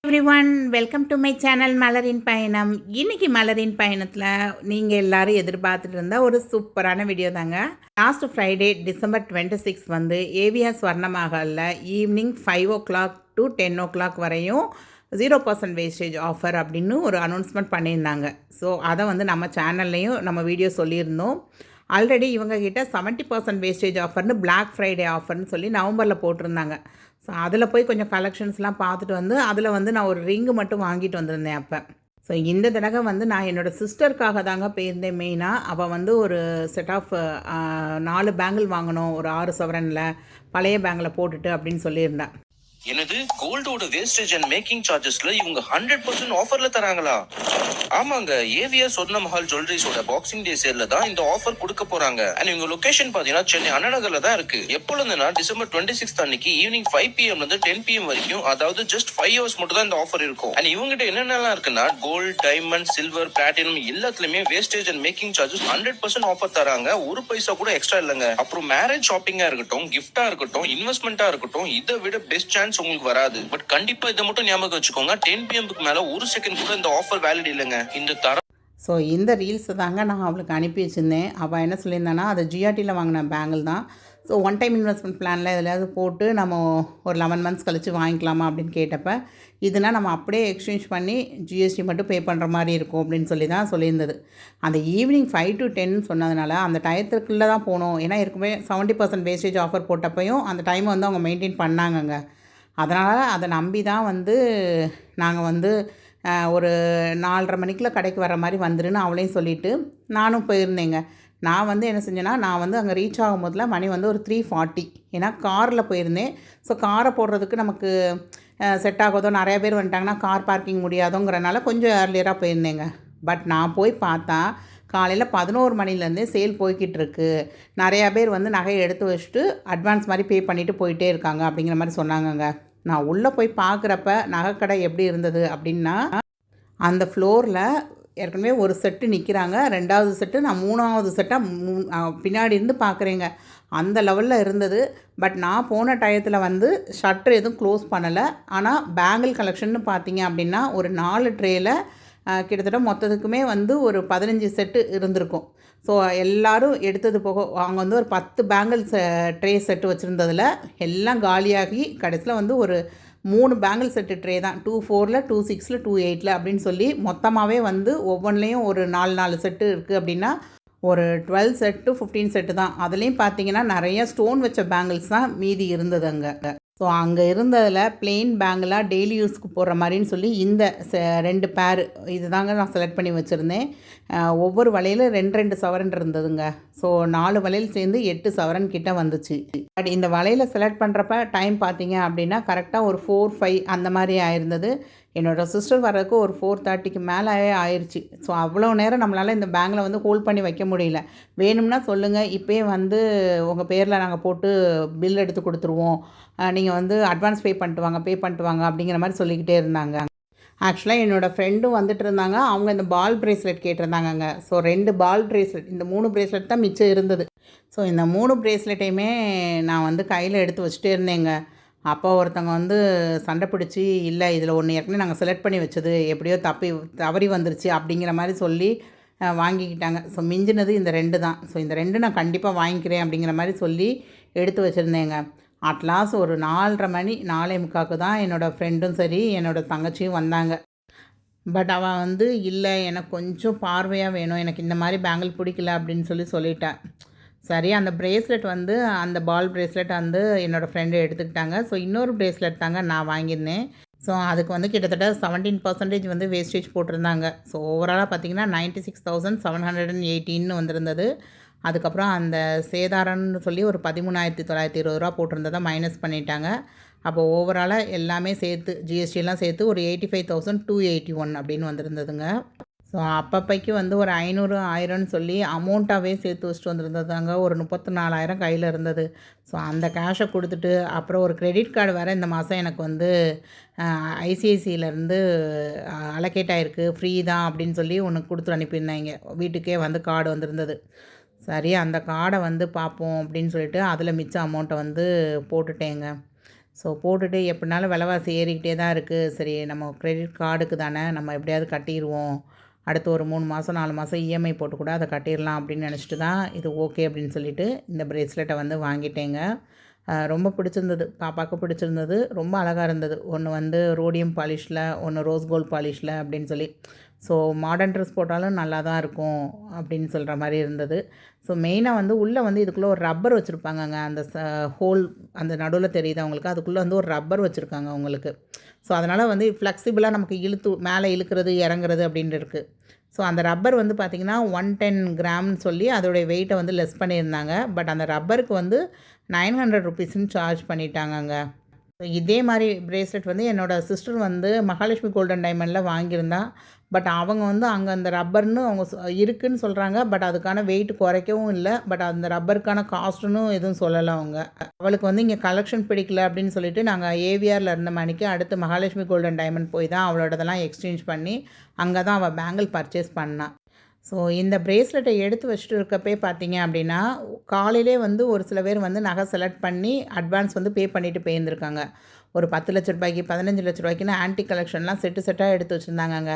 Everyone welcome to my channel மலரின் பயணம். இன்றைக்கி மலரின் பயணத்தில் நீங்கள் எல்லோரும் எதிர்பார்த்துட்டு இருந்த ஒரு சூப்பரான வீடியோ தாங்க. லாஸ்ட் ஃப்ரைடே December 26 வந்து AVR ஸ்வர்ணமஹாலில் evening 5 o'clock to 10 o'clock வரையும் 0% வேஸ்டேஜ் ஆஃபர் அப்படின்னு ஒரு அனௌன்ஸ்மெண்ட் பண்ணியிருந்தாங்க. ஸோ அதை வந்து நம்ம சேனல்லையும் நம்ம வீடியோ சொல்லியிருந்தோம். ஆல்ரெடி இவங்கக்கிட்ட 70% வேஸ்டேஜ் ஆஃபர்னு Black Friday ஆஃபர்னு சொல்லி நவம்பரில் போட்டிருந்தாங்க. ஸோ அதில் போய் கொஞ்சம் கலெக்ஷன்ஸ்லாம் பார்த்துட்டு வந்து அதில் வந்து நான் ஒரு ரிங்கு மட்டும் வாங்கிட்டு வந்திருந்தேன் அப்போ. ஸோ இந்த தடவை வந்து நான் என்னோடய சிஸ்டருக்காக தாங்க போயிருந்தேன் மெயினாக. அவள் வந்து ஒரு செட் ஆஃப் 4 பேங்கிள் வாங்கணும், ஒரு 6 சவரனில் பழைய பேங்கில் போட்டுட்டு அப்படின்னு சொல்லியிருந்தேன். என்னது கோல்டோட வேஸ்டேஜ் அண்ட் மேக்கிங் சார்ஜஸ்ல இவங்க 100% ஆஃபர்ல தராங்களா? ஆமாங்க, ஏவிஆர் ஸ்வர்ணமஹால் ஜுவல்லரிஸோட பாக்ஸிங் டே சேல்ல தான் இந்த ஆஃபர் கொடுக்க போறாங்க. அண்ட் இவங்க லொகேஷன் பாத்தீங்கன்னா சென்னை அண்ணா நகர்ல தான் இருக்கு. எப்போல இருந்துன்னா December 26 அன்னைக்கு ஈவினிங் 5 PM இருந்து 10 PM வரைக்கும், அதாவது ஜஸ்ட் 5 hours மட்டும் தான் இந்த ஆஃபர் இருக்கும். அண்ட் இவங்ககிட்ட என்னென்னலாம் இருக்குன்னா கோல்ட், டைமண்ட், சில்வர், பிளாட்டினம் எல்லாத்துலயுமே wastage and making charges 100% offer தராங்க. ஒரு பைசா கூட எக்ஸ்ட்ரா இல்லங்க. அப்புறம் மேரேஜ் ஷாப்பிங்கா இருக்கட்டும், கிஃப்டா இருக்கட்டும், இன்வெஸ்ட்மெண்டா இருக்கட்டும், இதை விட பெஸ்ட் சான்ஸ் உங்களுக்கு வராது. பட் கண்டிப்பா இதை மட்டும் ஞாபகம் வச்சுக்கோங்க, 10 PM மேல ஒரு செகண்ட் கூட இந்த ஆஃபர் வேலிட் இல்லைங்க. இந்த தர ஸோ இந்த ரீல்ஸ் தாங்க நான் அவளுக்கு அனுப்பி வச்சுருந்தேன். அவள் என்ன சொல்லியிருந்தானா, அது ஜிஆர்டியில் வாங்கின பேங்கிள் தான். ஸோ ஒன் டைம் இன்வெஸ்ட்மெண்ட் பிளானில் எதுலையாவது போட்டு நம்ம ஒரு 11 months கழித்து வாங்கிக்கலாமா அப்படின்னு கேட்டப்போ, இதுனா நம்ம அப்படியே எக்ஸ்சேஞ்ச் பண்ணி ஜிஎஸ்டி மட்டும் பே பண்ணுற மாதிரி இருக்கும் அப்படின்னு சொல்லி தான் சொல்லியிருந்தது. அந்த ஈவினிங் 5 to 10 சொன்னதுனால அந்த டயத்துக்குள்ளே தான் போகணும். ஏன்னா ஏற்கனவே 70% வேஸ்டேஜ் ஆஃபர் போட்டப்பையும் அந்த டைமை வந்து அவங்க மெயின்டைன் பண்ணாங்கங்க. அதனால் அதை நம்பி தான் வந்து நாங்கள் வந்து ஒரு 4:30 மணிக்குள்ளே கடைக்கு வர மாதிரி வந்துருன்னு அவளையும் சொல்லிவிட்டு நானும் போயிருந்தேங்க. நான் வந்து என்ன செஞ்சேன்னா, நான் வந்து அங்கே ரீச் ஆகும் போதில் மணி வந்து ஒரு 3:40. ஏன்னா காரில் போயிருந்தேன். ஸோ காரை போடுறதுக்கு நமக்கு செட் ஆகுதோ, நிறையா பேர் வந்துட்டாங்கன்னா கார் பார்க்கிங் முடியாதோங்கிறனால கொஞ்சம் ஏர்லியராக போயிருந்தேங்க. பட் நான் போய் பார்த்தா காலையில் 11 மணிலேருந்தே சேல் போய்கிட்டு இருக்கு. நிறையா பேர் வந்து நகையை எடுத்து வச்சுட்டு அட்வான்ஸ் மாதிரி பே பண்ணிவிட்டு போயிட்டே இருக்காங்க அப்படிங்கிற மாதிரி சொன்னாங்கங்க. நான் உள்ளே போய் பார்க்குறப்ப நகைக்கடை எப்படி இருந்தது அப்படின்னா, அந்த ஃப்ளோரில் ஏற்கனவே ஒரு செட்டு நிற்கிறாங்க, 2வது செட்டு, நான் 3வது செட்டாக பின்னாடி இருந்து பார்க்குறேங்க. அந்த லெவலில் இருந்தது. பட் நான் போன டயத்தில் வந்து ஷட்டர் எதுவும் க்ளோஸ் பண்ணலை. ஆனால் பேங்கிள் கலெக்ஷன்னு பார்த்தீங்க அப்படின்னா ஒரு 4 ட்ரேயில் கிட்டத்தட்ட மொத்தத்துக்குமே வந்து ஒரு 15 செட்டு இருந்திருக்கும். ஸோ எல்லோரும் எடுத்தது போக அவங்க வந்து ஒரு 10 பேங்கிள்ஸ் ட்ரே செட்டு வச்சுருந்ததில் எல்லாம் காலியாகி கடைசியில் வந்து ஒரு 3 பேங்கிள் செட்டு ட்ரே தான், 2/4, 2/6, 2/8 அப்படின்னு சொல்லி மொத்தமாகவே வந்து ஒவ்வொன்றிலையும் ஒரு 4 செட்டு இருக்குது. அப்படின்னா ஒரு 12 செட் to 15 செட்டு தான். அதுலேயும் பார்த்தீங்கன்னா நிறைய ஸ்டோன் வச்ச பேங்கிள்ஸ் தான் மீதி இருந்தது அங்கே. ஸோ அங்கே இருந்ததில் பிளெயின் பேங்கிளாக டெய்லி யூஸ்க்கு போடுற மாதிரின்னு சொல்லி இந்த 2 பேர் இது தாங்க நான் செலக்ட் பண்ணி வச்சுருந்தேன். ஒவ்வொரு வளையல் 2 சவரன் இருந்ததுங்க. ஸோ 4 வளையல் சேர்ந்து 8 சவரன் கிட்ட வந்துச்சு. பட் இந்த வளையலை செலக்ட் பண்ணுறப்ப டைம் பார்த்தீங்க அப்படின்னா கரெக்டாக ஒரு 4-5 அந்த மாதிரி ஆயிருந்தது. என்னோடய சிஸ்டர் வர்றதுக்கு ஒரு 4:30க்கு மேலே ஆயிடுச்சு. ஸோ அவ்வளோ நேரம் நம்மளால் இந்த பேங்கில் வந்து ஹோல்ட் பண்ணி வைக்க முடியல. வேணும்னா சொல்லுங்கள், இப்போயே வந்து உங்கள் பேரில் நாங்கள் போட்டு பில் எடுத்து கொடுத்துருவோம், நீங்கள் வந்து அட்வான்ஸ் பே பண்ணிட்டு வாங்க அப்படிங்கிற மாதிரி சொல்லிக்கிட்டே இருந்தாங்க. ஆக்சுவலாக என்னோடய ஃப்ரெண்டும் வந்துட்டு இருந்தாங்க. அவங்க இந்த பால் ப்ரேஸ்லெட் கேட்டிருந்தாங்கங்க. ஸோ 2 பால் ப்ரேஸ்லெட், இந்த 3 ப்ரேஸ்லெட் தான் மிச்சம் இருந்தது. ஸோ இந்த 3 ப்ரேஸ்லெட்டையுமே நான் வந்து கையில் எடுத்து வச்சுட்டே இருந்தேங்க. அப்போ ஒருத்தவங்க வந்து சண்டை பிடிச்சி, இல்லை இதில் ஒன்று ஏற்கனவே நாங்கள் செலக்ட் பண்ணி வச்சது எப்படியோ தவறி வந்துருச்சு அப்படிங்கிற மாதிரி சொல்லி வாங்கிக்கிட்டாங்க. ஸோ மிஞ்சினது இந்த 2 தான். ஸோ இந்த 2 நான் கண்டிப்பாக வாங்கிக்கிறேன் அப்படிங்கிற மாதிரி சொல்லி எடுத்து வச்சுருந்தேங்க. அட்லாஸ்ட் ஒரு 4:30 மணி 4:45க்கு தான் என்னோடய ஃப்ரெண்டும் சரி என்னோடய தங்கச்சியும் வந்தாங்க. பட் அவள் வந்து இல்லை, எனக்கு கொஞ்சம் பார்வையாக வேணும், எனக்கு இந்த மாதிரி பேங்கிள் பிடிக்கல அப்படின்னு சொல்லிட்டேன். சரி, அந்த ப்ரேஸ்லெட் வந்து அந்த பால் ப்ரேஸ்லெட் வந்து என்னோடய ஃப்ரெண்டு எடுத்துக்கிட்டாங்க. ஸோ இன்னொரு ப்ரேஸ்லெட் தாங்க நான் வாங்கியிருந்தேன். ஸோ அதுக்கு வந்து கிட்டத்தட்ட 17% வந்து வேஸ்டேஜ் போட்டிருந்தாங்க. ஸோ ஓவராலாக பார்த்திங்கன்னா 96,718 வந்திருந்தது. அதுக்கப்புறம் அந்த சேதாரம்னு சொல்லி ஒரு 13,920 போட்டிருந்ததை மைனஸ் பண்ணிட்டாங்க. அப்போ ஓவராலாக எல்லாமே சேர்த்து ஜிஎஸ்டிலாம் சேர்த்து ஒரு 85,281 அப்படின்னு வந்திருந்ததுங்க. ஸோ அப்பப்பைக்கு வந்து ஒரு 500, 1000ன்னு சொல்லி அமௌண்ட்டாகவே சேர்த்து வச்சுட்டு வந்திருந்ததாங்க. ஒரு 34,000 கையில் இருந்தது. ஸோ அந்த கேஷை கொடுத்துட்டு அப்புறம் ஒரு கிரெடிட் கார்டு வேறு இந்த மாதம் எனக்கு வந்து ஐசிஐசியிலேருந்து அலோகேட் ஆகிருக்கு, ஃப்ரீ தான் அப்படின்னு சொல்லி ஒன்று கொடுத்து அனுப்பியிருந்தாங்க. வீட்டுக்கே வந்து கார்டு வந்திருந்தது. சரி, அந்த கார்டை வந்து பார்ப்போம் அப்படின்னு சொல்லிட்டு அதில் மிச்ச அமௌண்ட்டை வந்து போட்டுட்டேங்க. ஸோ போட்டுட்டு எப்படினாலும் விலைவாசி ஏறிக்கிட்டே தான் இருக்குது. சரி நம்ம கிரெடிட் கார்டுக்கு தானே நம்ம எப்படியாவது கட்டிருவோம். அடுத்து ஒரு 3 மாதம் 4 மாதம் இஎம்ஐ போட்டு கூட அதை கட்டிடலாம் அப்படின்னு நினச்சிட்டு தான் இது ஓகே அப்படின்னு சொல்லிட்டு இந்த பிரேஸ்லெட்டை வந்து வாங்கிட்டேங்க. ரொம்ப பிடிச்சிருந்தது. பாப்பாவுக்கு பிடிச்சிருந்தது. ரொம்ப அழகா இருந்தது. ஒன்று வந்து ரோடியம் பாலிஷில், ஒன்று ரோஸ் கோல்ட் பாலிஷில் அப்படின்னு சொல்லி. ஸோ மாடர்ன் ட்ரெஸ் போட்டாலும் நல்லா தான் இருக்கும் அப்படின்னு சொல்கிற மாதிரி இருந்தது. ஸோ மெயினாக வந்து உள்ளே வந்து இதுக்குள்ளே ஒரு ரப்பர் வச்சுருப்பாங்கங்க. அந்த ஹோல் அந்த நடுவில் தெரியுது அவங்களுக்கு. அதுக்குள்ளே வந்து ஒரு ரப்பர் வச்சுருக்காங்க அவங்களுக்கு. ஸோ அதனால் வந்து ஃப்ளெக்சிபிளாக நமக்கு மேலே இழுக்கிறது இறங்குறது அப்படின்ட்டு இருக்குது. ஸோ அந்த ரப்பர் வந்து பார்த்திங்கன்னா 110 கிராம்னு சொல்லி அதோடைய வெயிட்டை வந்து லெஸ் பண்ணியிருந்தாங்க. பட் அந்த ரப்பருக்கு வந்து 900 ருபீஸ்ன்னு சார்ஜ் பண்ணிட்டாங்கங்க. இதே மாதிரி பிரேஸ்லெட் வந்து என்னோடய சிஸ்டர் வந்து மகாலட்சுமி கோல்டன் டைமண்டில் வாங்கியிருந்தா. பட் அவங்க வந்து அங்கே அந்த ரப்பர்னு அவங்க இருக்குதுன்னு சொல்கிறாங்க. பட் அதுக்கான வெயிட் குறைக்கவும் இல்லை. பட் அந்த ரப்பருக்கான காஸ்ட்டுன்னு எதுவும் சொல்லலை அவங்க. அவளுக்கு வந்து இங்கே கலெக்ஷன் பிடிக்கல அப்படின்னு சொல்லிட்டு நாங்கள் ஏவிஆரில் இருந்த மணிக்கு அடுத்து மகாலட்சுமி கோல்டன் டைமண்ட் போய் தான் அவளோடதெல்லாம் எக்ஸ்சேஞ்ச் பண்ணி அங்கே தான் அவள் பேங்கிள் பர்ச்சேஸ் பண்ணாள். ஸோ இந்த பிரேஸ்லெட்டை எடுத்து வச்சுட்டு இருக்கப்பே பார்த்தீங்க அப்படின்னா, காலையிலே வந்து ஒரு சில பேர் வந்து நகை செலக்ட் பண்ணி அட்வான்ஸ் வந்து பே பண்ணிவிட்டு போயிருந்துருக்காங்க. ஒரு 10 லட்ச ரூபாய்க்கு 15 லட்ச ரூபாய்க்குன்னு ஆன்டிக் கலெக்ஷன்லாம் செட்டாக எடுத்து வச்சுருந்தாங்கங்க.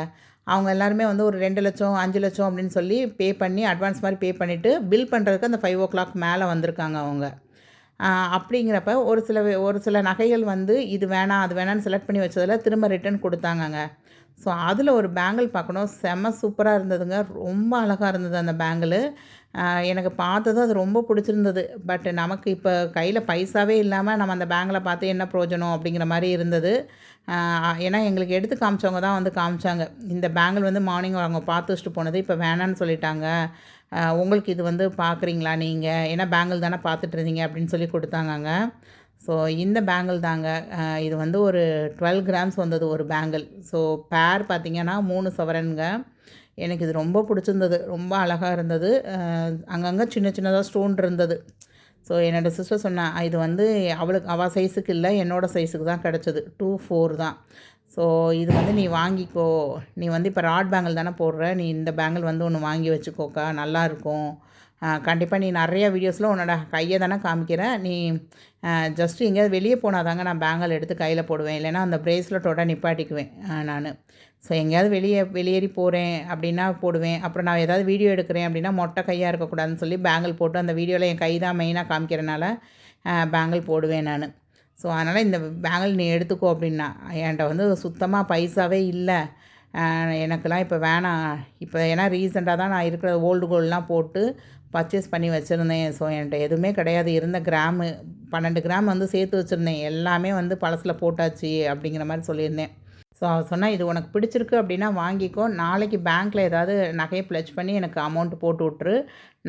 அவங்க எல்லாருமே வந்து ஒரு 2 லட்சம் 5 லட்சம் அப்படின்னு சொல்லி பே பண்ணி அட்வான்ஸ் மாதிரி பே பண்ணிவிட்டு பில் பண்ணுறதுக்கு அந்த 5 o'clock மேலே வந்திருக்காங்க அவங்க. அப்படிங்கிறப்ப ஒரு சில நகைகள் வந்து இது வேணாம் அது வேணான்னு செலக்ட் பண்ணி வச்சதில் திரும்ப ரிட்டர்ன் கொடுத்தாங்கங்க. ஸோ அதில் ஒரு பேங்கிள் பார்க்கணும். செம்ம சூப்பராக இருந்ததுங்க. ரொம்ப அழகாக இருந்தது அந்த பேங்கிளு. எனக்கு பார்த்ததும் அது ரொம்ப பிடிச்சிருந்தது. பட் நமக்கு இப்போ கையில் பைசாவே இல்லாமல் நம்ம அந்த பேங்கிளை பார்த்து என்ன பிரயோஜனம் அப்படிங்கிற மாதிரி இருந்தது. ஏன்னா எங்களுக்கு எடுத்து காமிச்சவங்க தான் வந்து காமிச்சாங்க. இந்த பேங்கிள் வந்து மார்னிங் அவங்க பார்த்து வச்சுட்டு போனது இப்போ வேணான்னு சொல்லிட்டாங்க. உங்களுக்கு இது வந்து பார்க்குறீங்களா நீங்கள்? ஏன்னா பேங்கிள் தானே பார்த்துட்டு இருந்தீங்க அப்படின்னு சொல்லி கொடுத்தாங்கங்க. ஸோ இந்த பேங்கிள் தாங்க. இது வந்து ஒரு 12 கிராம்ஸ் வந்தது ஒரு பேங்கிள். ஸோ பேர் பார்த்திங்கன்னா 3 சவரன்ங்க. எனக்கு இது ரொம்ப பிடிச்சிருந்தது. ரொம்ப அழகாக இருந்தது. அங்கங்கே சின்ன சின்னதாக ஸ்டோன் இருந்தது. ஸோ என்னோடய சிஸ்டர் சொன்னா இது வந்து அவள் சைஸுக்கு இல்லை, என்னோடய சைஸுக்கு தான் கிடச்சிது. 2/4 தான். ஸோ இது வந்து நீ வாங்கிக்கோ. நீ வந்து இப்போ ராட் பேங்கிள் தானே போடுற. நீ இந்த பேங்கிள் வந்து ஒன்று வாங்கி வச்சுக்கோக்கா, நல்லாயிருக்கும். கண்டிப்பாக நீ நிறையா வீடியோஸில் உன்னோட கையை தானே காமிக்கிற. நீ ஜஸ்ட்டு எங்கேயாவது வெளியே போனால் தாங்க நான் பேங்கிள் எடுத்து கையில் போடுவேன். இல்லைனா அந்த பிரேஸ்லெட்டோட நிப்பாட்டிக்குவேன் நான். ஸோ எங்கேயாவது வெளியேறி போகிறேன் அப்படின்னா போடுவேன். அப்புறம் நான் ஏதாவது வீடியோ எடுக்கிறேன் அப்படின்னா மொட்டை கையாக இருக்கக்கூடாதுன்னு சொல்லி பேங்கிள் போட்டு அந்த வீடியோவில் என் கை தான் மெயினாக காமிக்கிறனால பேங்கிள் போடுவேன் நான். ஸோ அதனால் இந்த பேங்கிள் நீ எடுத்துக்கோ அப்படின்னா. என்கிட்ட வந்து சுத்தமாக பைசாவே இல்லை. எனக்கெல்லாம் இப்போ வேணாம். இப்போ ஏன்னா ரீசெண்டாக தான் நான் இருக்கிற ஓல்டு கோல்டெலாம் போட்டு பர்ச்சேஸ் பண்ணி வச்சுருந்தேன். ஸோ என்கிட்ட எதுவுமே கிடையாது. இருந்த கிராமு 12 கிராம் வந்து சேர்த்து வச்சுருந்தேன். எல்லாமே வந்து பழசில் போட்டாச்சு அப்படிங்கிற மாதிரி சொல்லியிருந்தேன். ஸோ அவள் சொன்னால் இது உனக்கு பிடிச்சிருக்கு அப்படின்னா வாங்கிக்கோ. நாளைக்கு பேங்க்கில் ஏதாவது நகையை ப்ளெட்ஜ் பண்ணி எனக்கு அமௌண்ட் போட்டு விட்ரு.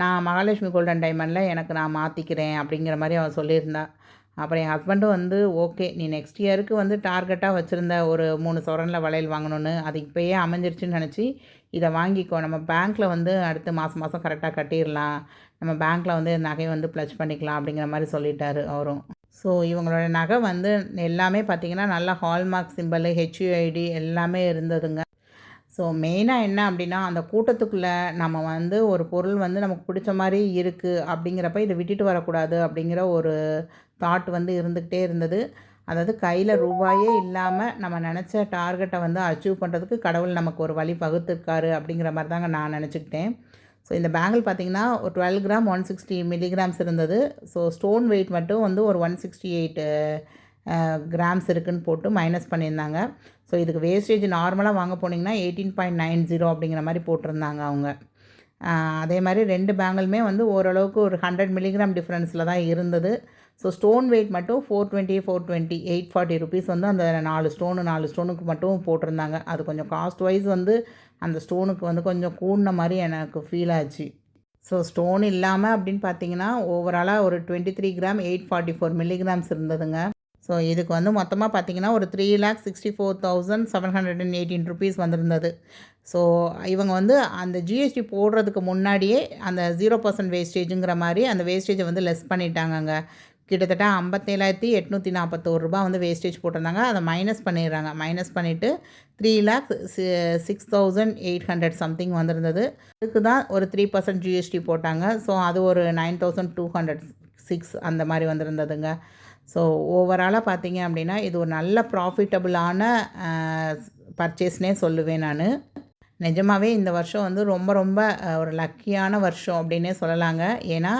நான் மகாலட்சுமி கோல்டன் டைமண்டில் எனக்கு நான் மாற்றிக்கிறேன் அப்படிங்கிற மாதிரி அவள் சொல்லியிருந்தா. அப்புறம் என் ஹஸ்பண்டும் வந்து ஓகே நீ நெக்ஸ்ட் இயருக்கு வந்து டார்கெட்டாக வச்சுருந்த ஒரு 3 சவரனில் வளையல் வாங்கணுன்னு அது இப்போயே அமைஞ்சிருச்சுன்னு நினச்சி இதை வாங்கிக்கோ. நம்ம பேங்க்கில் வந்து அடுத்து மாதம் கரெக்டாக கட்டிடலாம். நம்ம பேங்க்கில் வந்து நகையை வந்து ப்ளெட்ஜ் பண்ணிக்கலாம் அப்படிங்கிற மாதிரி சொல்லிட்டாரு அவரும். ஸோ இவங்களோட நகை வந்து எல்லாமே பார்த்திங்கன்னா நல்லா ஹால்மார்க் சிம்பிள் ஹெச்யூஐடி எல்லாமே இருந்ததுங்க. ஸோ மெயினாக என்ன அப்படின்னா அந்த கூட்டத்துக்குள்ளே நம்ம வந்து ஒரு பொருள் வந்து நமக்கு பிடிச்ச மாதிரி இருக்குது அப்படிங்கிறப்ப இதை விட்டுட்டு வரக்கூடாது அப்படிங்கிற ஒரு தாட் வந்து இருந்துக்கிட்டே இருந்தது. அதாவது கையில் ரூபாயே இல்லாமல் நம்ம நினச்ச டார்கெட்டை வந்து அச்சீவ் பண்ணுறதுக்கு கடவுள் நமக்கு ஒரு வழி வகுத்துருக்காரு அப்படிங்கிற மாதிரி தாங்க நான் நினச்சிக்கிட்டேன். ஸோ இந்த பேங்கிள் பார்த்திங்கன்னா ஒரு 12 கிராம் 160 மில்லிகிராம்ஸ் இருந்தது. ஸோ ஸ்டோன் வெயிட் மட்டும் வந்து ஒரு 168 கிராம்ஸ் இருக்குதுன்னு போட்டு மைனஸ் பண்ணியிருந்தாங்க. ஸோ இதுக்கு வேஸ்டேஜ் நார்மலாக வாங்க போனீங்கன்னா 18.90 அப்படிங்கிற மாதிரி போட்டிருந்தாங்க அவங்க. அதே மாதிரி 2 பேங்கிளுமே வந்து ஓரளவுக்கு ஒரு 100 மில்லிகிராம் டிஃப்ரென்ஸில் தான் இருந்தது. ஸோ ஸ்டோன் வெயிட் மட்டும் 420 840 ருபீஸ் வந்து அந்த 4 ஸ்டோனுக்கு மட்டும் போட்டிருந்தாங்க. அது கொஞ்சம் காஸ்ட் வைஸ் வந்து அந்த ஸ்டோனுக்கு வந்து கொஞ்சம் கூடின மாதிரி எனக்கு ஃபீல் ஆச்சு. ஸோ ஸ்டோன் இல்லாமல் அப்படின்னு பார்த்தீங்கன்னா ஓவராலாக ஒரு 23 கிராம் 844 மில்லிகிராம்ஸ் இருந்ததுங்க. ஸோ இதுக்கு வந்து மொத்தமாக பார்த்திங்கன்னா ஒரு 3,64,718 ருபீஸ் வந்திருந்தது. ஸோ இவங்க வந்து அந்த ஜிஎஸ்டி போடுறதுக்கு முன்னாடியே அந்த 0% வேஸ்டேஜுங்கிற மாதிரி அந்த வேஸ்டேஜை வந்து லெஸ் பண்ணிட்டாங்கங்க. கிட்டத்தட்ட 57,841 ரூபா வந்து வேஸ்டேஜ் போட்டிருந்தாங்க. அதை மைனஸ் பண்ணிடுறாங்க. மைனஸ் பண்ணிவிட்டு 3,06,800 சம்திங் வந்திருந்தது. அதுக்கு தான் ஒரு 3% ஜிஎஸ்டி போட்டாங்க. ஸோ அது ஒரு 9,206 அந்த மாதிரி வந்திருந்ததுங்க. ஸோ ஓவராலாக பார்த்தீங்க அப்படின்னா இது ஒரு நல்ல ப்ராஃபிட்டபுளான பர்ச்சேஸ்னே சொல்லுவேன் நான். நிஜமாவே இந்த வருஷம் வந்து ரொம்ப ரொம்ப ஒரு லக்கியான வருஷம் அப்படின்னே சொல்லலாங்க. ஏன்னா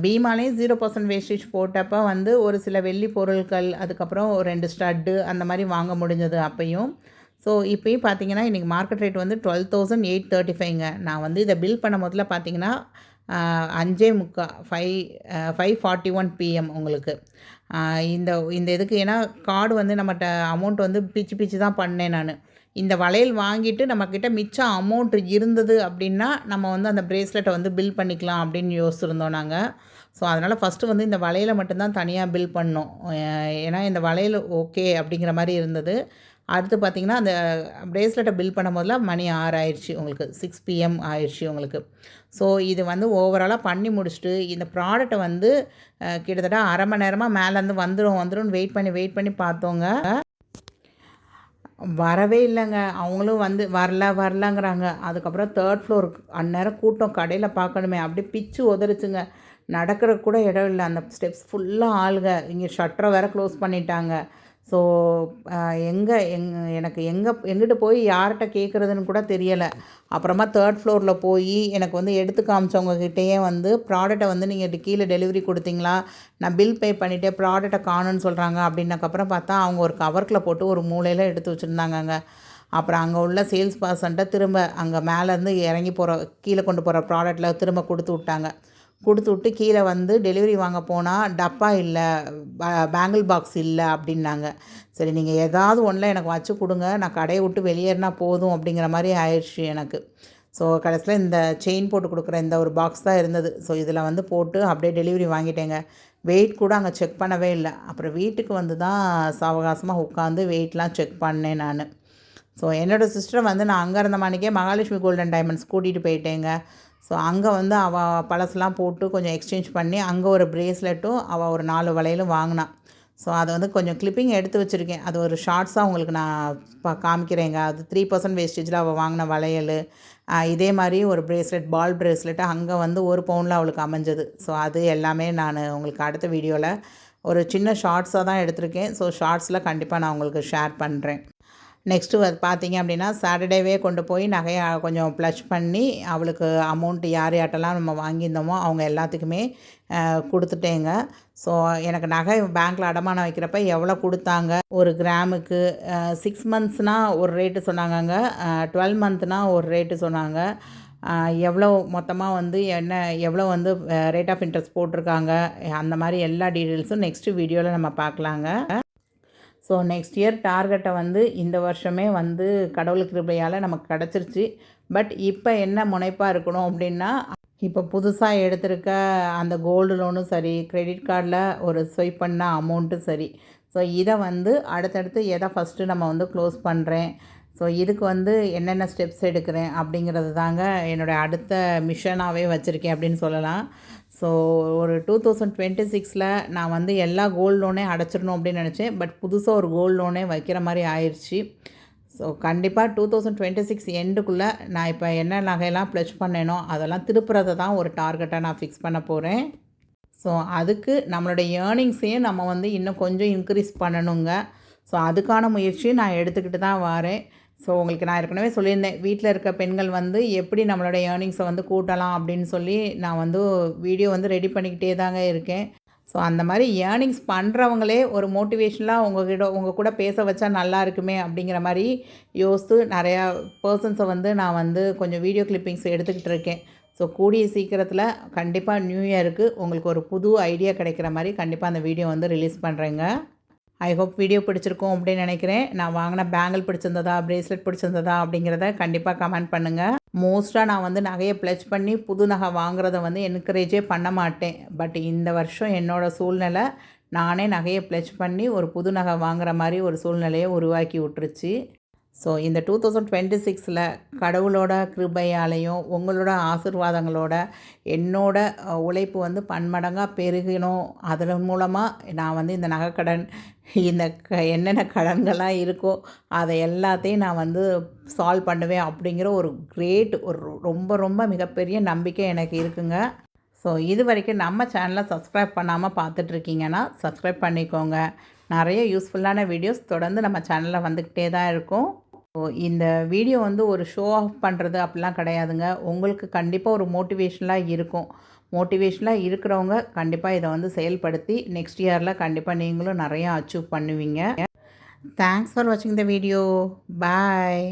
பீமாலே 0% வேஸ்டேஜ் போட்டப்ப வந்து ஒரு சில வெள்ளி பொருட்கள், அதுக்கப்புறம் ஒரு 2 ஸ்டட்டு அந்த மாதிரி வாங்க முடிஞ்சது அப்பயும். ஸோ இப்பயும் பார்த்தீங்கன்னா இன்றைக்கி மார்க்கெட் ரேட் வந்து 12,835ங்க. நான் வந்து இதை பில் பண்ண முதல்ல பார்த்தீங்கன்னா 5:45 PM உங்களுக்கு. இந்த இந்த இதுக்கு ஏன்னா கார்டு வந்து நம்மகிட்ட அமௌண்ட் வந்து பிச்சு தான் பண்ணேன் நான். இந்த வளையல் வாங்கிட்டு நம்மக்கிட்ட மிச்சம் அமௌண்ட் இருந்தது அப்படின்னா நம்ம வந்து அந்த பிரேஸ்லெட்டை வந்து பில் பண்ணிக்கலாம் அப்படின்னு யோசிச்சுருந்தோம் நாங்கள். ஸோ அதனால் ஃபஸ்ட்டு வந்து இந்த வளையலை மட்டும்தான் தனியாக பில் பண்ணோம். ஏன்னா இந்த வளையல் ஓகே அப்படிங்கிற மாதிரி இருந்தது. அடுத்து பார்த்திங்கன்னா அந்த பிரேஸ்லெட்டை பில் பண்ணும் போதில் மணி 6 ஆயிடுச்சு உங்களுக்கு, 6 PM ஆயிடுச்சு உங்களுக்கு. ஸோ இது வந்து ஓவராலாக பண்ணி முடிச்சுட்டு இந்த ப்ராடக்ட்டை வந்து கிட்டத்தட்ட அரை மணி நேரமாக மேலேருந்து வந்துடும் வெயிட் பண்ணி பார்த்தோங்க. வரவே இல்லைங்க. அவங்களும் வந்து வரலங்கிறாங்க. அதுக்கப்புறம் 3rd ஃப்ளோருக்கு அந்நேரம் கூட்டம் கடையில் பார்க்கணுமே அப்படியே பிச்சு உதறிச்சுங்க. நடக்கிறதுக்கு கூட இடம் இல்லை. அந்த ஸ்டெப்ஸ் ஃபுல்லாக ஆளுங்க. இங்கே ஷட்டரை வேறு க்ளோஸ் பண்ணிட்டாங்க. ஸோ எனக்கு எங்கிட்ட போய் யார்கிட்ட கேட்குறதுன்னு கூட தெரியலை. அப்புறமா 3rd ஃப்ளோரில் போய் எனக்கு வந்து எடுத்து காமிச்சவங்கக்கிட்டேயே வந்து ப்ராடக்ட்டை வந்து நீங்கள் கீழே டெலிவரி கொடுத்தீங்களா, நான் பில் பே பண்ணிவிட்டு ப்ராடக்ட்டை காணுன்னு சொல்கிறாங்க அப்படின்னக்கப்புறம் பார்த்தா அவங்க ஒரு கவர்க்கில் போட்டு ஒரு மூலையில் எடுத்து வச்சுருந்தாங்கங்க. அப்புறம் அங்கே உள்ள சேல்ஸ் பர்சன்ட்ட திரும்ப அங்கே மேலேருந்து இறங்கி கீழே கொண்டு போகிற ப்ராடக்ட்டில் திரும்ப கொடுத்து விட்டு கீழே வந்து டெலிவரி வாங்க போனால் டப்பா இல்லை, பேங்கிள் பாக்ஸ் இல்லை அப்படின்னாங்க. சரி நீங்கள் ஏதாவது ஒன்றில் எனக்கு வச்சு கொடுங்க, நான் கடையை விட்டு வெளியேறினா போதும் அப்படிங்கிற மாதிரி ஆயிடுச்சு எனக்கு. ஸோ கடைசியில் இந்த செயின் போட்டு கொடுக்குற இந்த ஒரு பாக்ஸ் தான் இருந்தது. ஸோ இதில் வந்து போட்டு அப்படியே டெலிவரி வாங்கிட்டேங்க. வெயிட் கூட அங்கே செக் பண்ணவே இல்லை. அப்புறம் வீட்டுக்கு வந்து தான் சாவகாசமாக உட்காந்து வெயிட்லாம் செக் பண்ணேன் நான். ஸோ என்னோடய சிஸ்டர் வந்து நான் அங்கே இருந்த மணிக்கே மகாலட்சுமி கோல்டன் டைமண்ட்ஸ் கூட்டிகிட்டு போயிட்டேங்க. ஸோ அங்கே வந்து அவள் பழசெலாம் போட்டு கொஞ்சம் எக்ஸ்சேஞ்ச் பண்ணி அங்கே ஒரு ப்ரேஸ்லெட்டும் அவள் ஒரு 4 வளையலும் வாங்கினான். ஸோ அதை வந்து கொஞ்சம் கிளிப்பிங் எடுத்து வச்சுருக்கேன். அது ஒரு ஷார்ட்ஸாக உங்களுக்கு நான் காமிக்கிறேங்க. அது 3% வேஸ்டேஜில் அவள் வாங்கின வளையல், இதே மாதிரி ஒரு ப்ரேஸ்லெட், பால் ப்ரேஸ்லெட்டு அங்கே வந்து 1 பவுனில் அவளுக்கு அமைஞ்சது. ஸோ அது எல்லாமே நான் உங்களுக்கு அடுத்த வீடியோவில் ஒரு சின்ன ஷார்ட்ஸாக தான் எடுத்திருக்கேன். ஸோ ஷார்ட்ஸில் கண்டிப்பாக நான் உங்களுக்கு ஷேர் பண்ணுறேன். நெக்ஸ்ட்டு அது பார்த்தீங்க அப்படின்னா சாட்டர்டேவே கொண்டு போய் நகையை கொஞ்சம் ப்ளஷ் பண்ணி அவளுக்கு அமௌண்ட்டு யார்கிட்டலாம் நம்ம வாங்கியிருந்தோமோ அவங்க எல்லாத்துக்குமே கொடுத்துட்டேங்க. ஸோ எனக்கு நகை பேங்க்கில் அடமானம் வைக்கிறப்ப எவ்வளோ கொடுத்தாங்க, ஒரு கிராமுக்கு 6 மந்த்ஸ்னால் ஒரு ரேட்டு சொன்னாங்கங்க, 12 மந்த்னால் ஒரு ரேட்டு சொன்னாங்க. எவ்வளோ மொத்தமாக வந்து எவ்வளோ வந்து ரேட் ஆஃப் இன்ட்ரெஸ்ட் போட்டிருக்காங்க, அந்த மாதிரி எல்லா டீட்டெயில்ஸும் நெக்ஸ்ட்டு வீடியோவில் நம்ம பார்க்கலாங்க. ஸோ நெக்ஸ்ட் இயர் டார்கெட்டை வந்து இந்த வருஷமே வந்து கடவுள் கிருபையால் நமக்கு கிடச்சிருச்சு. பட் இப்போ என்ன முனைப்பாக இருக்கணும் அப்படின்னா, இப்போ புதுசாக எடுத்திருக்க அந்த கோல்டு லோனும் சரி, கிரெடிட் கார்டில் ஒரு ஸ்வைப் பண்ண அமௌண்ட்டும் சரி, ஸோ இதை வந்து அடுத்தடுத்து எதை ஃபஸ்ட்டு நம்ம வந்து க்ளோஸ் பண்ணுறேன், ஸோ இதுக்கு வந்து என்னென்ன ஸ்டெப்ஸ் எடுக்கிறேன் அப்படிங்கிறது தாங்க என்னோடய அடுத்த மிஷனாகவே வச்சுருக்கேன் அப்படின்னு சொல்லலாம். ஸோ ஒரு 2026ல் நான் வந்து எல்லா கோல்டு லோனே அடைச்சிடணும் அப்படின்னு நினச்சேன். பட் புதுசாக ஒரு கோல்டு லோனே வைக்கிற மாதிரி ஆயிடுச்சு. ஸோ கண்டிப்பாக 2026 எண்டுக்குள்ளே நான் இப்போ என்ன நகையெல்லாம் ப்ளஷ் பண்ணேனோ அதெல்லாம் திருப்புறதை தான் ஒரு டார்கெட்டாக நான் ஃபிக்ஸ் பண்ண போகிறேன். ஸோ அதுக்கு நம்மளுடைய ஏர்னிங்ஸையும் நம்ம வந்து இன்னும் கொஞ்சம் இன்க்ரீஸ் பண்ணணுங்க. ஸோ அதுக்கான முயற்சியும் நான் எடுத்துக்கிட்டு தான் வரேன். ஸோ உங்களுக்கு நான் ஏற்கனவே சொல்லியிருந்தேன், வீட்டில் இருக்க பெண்கள் வந்து எப்படி நம்மளோட ஏர்னிங்ஸை வந்து கூட்டலாம் அப்படின்னு சொல்லி நான் வந்து வீடியோ வந்து ரெடி பண்ணிக்கிட்டே தாங்க இருக்கேன். ஸோ அந்த மாதிரி ஏர்னிங்ஸ் பண்ணுறவங்களே ஒரு மோட்டிவேஷனலாக உங்கள் கூட பேச வச்சா நல்லா இருக்குமே அப்படிங்கிற மாதிரி யோசித்து நிறையா பர்சன்ஸை வந்து நான் வந்து கொஞ்சம் வீடியோ கிளிப்பிங்ஸ் எடுத்துக்கிட்டு இருக்கேன். ஸோ கூடிய சீக்கிரத்தில் கண்டிப்பாக நியூ இயருக்கு உங்களுக்கு ஒரு புது ஐடியா கிடைக்கிற மாதிரி கண்டிப்பாக அந்த வீடியோ வந்து ரிலீஸ் பண்ணுறேங்க. ஐ ஹோப் வீடியோ பிடிச்சிருக்கோம் அப்படின்னு நினைக்கிறேன். நான் வாங்கின பேங்கிள் பிடிச்சிருந்ததா, ப்ரேஸ்லெட் பிடிச்சிருந்ததா அப்படிங்கிறத கண்டிப்பாக கமெண்ட் பண்ணுங்கள். மோஸ்ட்டாக நான் வந்து நகையை ப்ளச் பண்ணி புது நகை வாங்குறத வந்து என்கரேஜே பண்ண மாட்டேன். பட் இந்த வருஷம் என்னோடய சூழ்நிலை நானே நகையை ப்ளச் பண்ணி ஒரு புது நகை வாங்குகிற மாதிரி ஒரு சூழ்நிலையை உருவாக்கி விட்டுருச்சு. ஸோ இந்த 2026ல் கடவுளோட கிருபையாலையும் உங்களோட ஆசீர்வாதங்களோட என்னோட உழைப்பு வந்து பன்மடங்காக பெருகணும். அதன் மூலமாக நான் வந்து இந்த நகைக்கடன், இந்த என்னென்ன கடன்கள்லாம் இருக்கோ அதை எல்லாத்தையும் நான் வந்து சால்வ் பண்ணுவேன் அப்படிங்கிற ஒரு ரொம்ப ரொம்ப மிகப்பெரிய நம்பிக்கை எனக்கு இருக்குங்க. ஸோ இது வரைக்கும் நம்ம சேனலை சப்ஸ்கிரைப் பண்ணாமல் பார்த்துட்ருக்கீங்கன்னா சப்ஸ்கிரைப் பண்ணிக்கோங்க. நிறைய யூஸ்ஃபுல்லான வீடியோஸ் தொடர்ந்து நம்ம சேனலில் வந்துக்கிட்டே தான் இருக்கும். ஸோ இந்த வீடியோ வந்து ஒரு ஷோ ஆஃப் பண்ணுறது அப்படிலாம் கிடையாதுங்க. உங்களுக்கு கண்டிப்பாக ஒரு மோட்டிவேஷனலாக இருக்கும். மோட்டிவேஷனலாக இருக்கிறவங்க கண்டிப்பாக இதை வந்து செயல்படுத்தி நெக்ஸ்ட் இயரில் கண்டிப்பாக நீங்களும் நிறையா அச்சீவ் பண்ணுவீங்க. தேங்க்ஸ் ஃபார் வாட்சிங் த வீடியோ. பாய்.